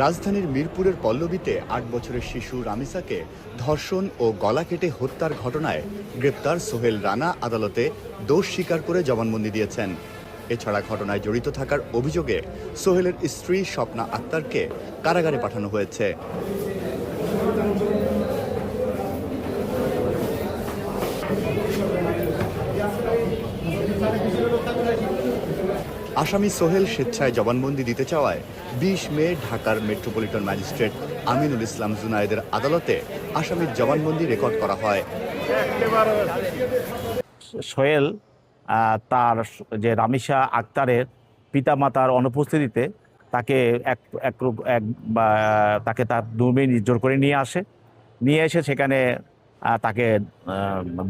রাজধানীর মিরপুরের পল্লবীতে ৮ বছরের শিশু রামিসাকে ধর্ষণ ও গলা কেটে হত্যার ঘটনায় গ্রেপ্তার সোহেল রানা আদালতে দোষ স্বীকার করে জবানবন্দি দিয়েছেন। এছাড়া ঘটনায় জড়িত থাকার অভিযোগে সোহেলের স্ত্রী স্বপ্না আক্তারকে কারাগারে পাঠানো হয়েছে। আসামি সোহেল স্বেচ্ছায় জবানবন্দি দিতে চাওয়ায় ২০ মে ঢাকার মেট্রোপলিটন ম্যাজিস্ট্রেট আমিনুল ইসলাম জুনায়েদের আদালতে আসামির জবানবন্দি রেকর্ড করা হয়। সোহেল তার যে রামিসা আক্তারের পিতামাতার অনুপস্থিতিতে তাকে তাকে তার রুমে জোর করে নিয়ে এসে সেখানে তাকে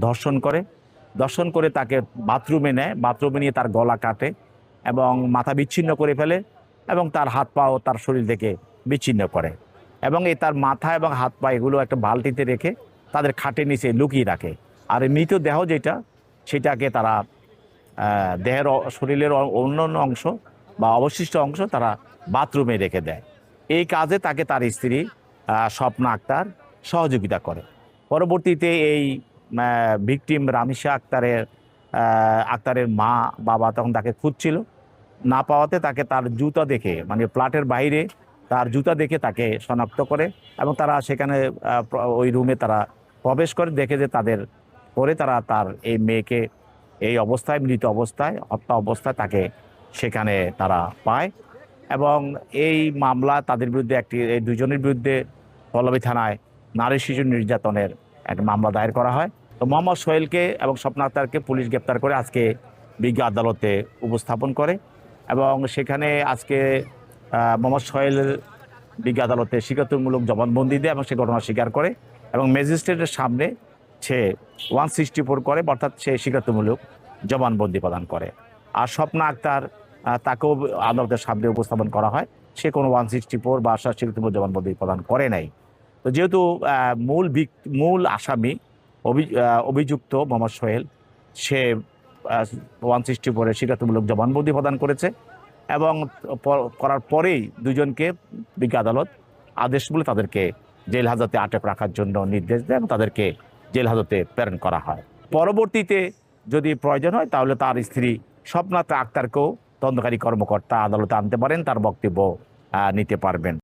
ধর্ষণ করে তাকে বাথরুমে নেয়। বাথরুমে নিয়ে তার গলা কাটে এবং মাথা বিচ্ছিন্ন করে ফেলে এবং তার হাত পাও তার শরীর থেকে বিচ্ছিন্ন করে এবং তার মাথা এবং হাত পা এগুলো একটা বালতিতে রেখে তাদের খাটের নিচে লুকিয়ে রাখে। আর মৃতদেহ যেটা সেটাকে তারা দেহের শরীরের অন্যান্য অংশ বা অবশিষ্ট অংশ তারা বাথরুমে রেখে দেয়। এই কাজে তাকে তার স্ত্রী স্বপ্না আক্তার সহযোগিতা করে। পরবর্তীতে এই ভিকটিম রামিসা আক্তারের মা বাবা তখন তাকে খুঁজছিল, না পাওয়াতে তাকে তার জুতা দেখে মানে ফ্ল্যাটের বাইরে তার জুতা দেখে তাকে শনাক্ত করে এবং তারা সেখানে ওই রুমে তারা প্রবেশ করে, দেখে যে তার এই মেয়েকে এই অবস্থায় মৃত অবস্থায় হত্যা অবস্থায় তাকে সেখানে তারা পায় এবং এই মামলা তাদের বিরুদ্ধে এই দুজনের বিরুদ্ধে পল্লবী থানায় নারী শিশু নির্যাতনের একটা মামলা দায়ের করা হয়। তো মোহাম্মদ সোহেলকে এবং স্বপ্না আক্তারকে পুলিশ গ্রেপ্তার করে আজকে বিজ্ঞ আদালতে উপস্থাপন করে এবং সেখানে আজকে মোহাম্মদ সোহেল বিজ্ঞ আদালতে স্বীকারোক্তিমূলক জবানবন্দি দেয় এবং সে ঘটনা স্বীকার করে এবং ম্যাজিস্ট্রেটের সামনে সে 164 করে, অর্থাৎ সে স্বীকারোক্তিমূলক জবানবন্দি প্রদান করে। আর স্বপ্না আক্তার তাকেও আদালতের সামনে উপস্থাপন করা হয়, সে কোনো 164 বা স্বীকারোক্তিমূলক জবানবন্দি প্রদান করে নাই। তো যেহেতু মূল আসামি অভিযুক্ত মোহাম্মদ সোহেল সে 164 স্বীকারোক্তিমূলক জবানবন্দি প্রদান করেছে এবং করার পরেই দুজনকে বিজ্ঞ আদালত আদেশ বলে তাদেরকে জেল হাজতে আটক রাখার জন্য নির্দেশ দেয় এবং তাদেরকে জেল হাজতে প্রেরণ করা হয়। পরবর্তীতে যদি প্রয়োজন হয় তাহলে তার স্ত্রী স্বপ্না আক্তারকেও তদন্তকারী কর্মকর্তা আদালতে আনতে পারেন, তার বক্তব্য নিতে পারবেন।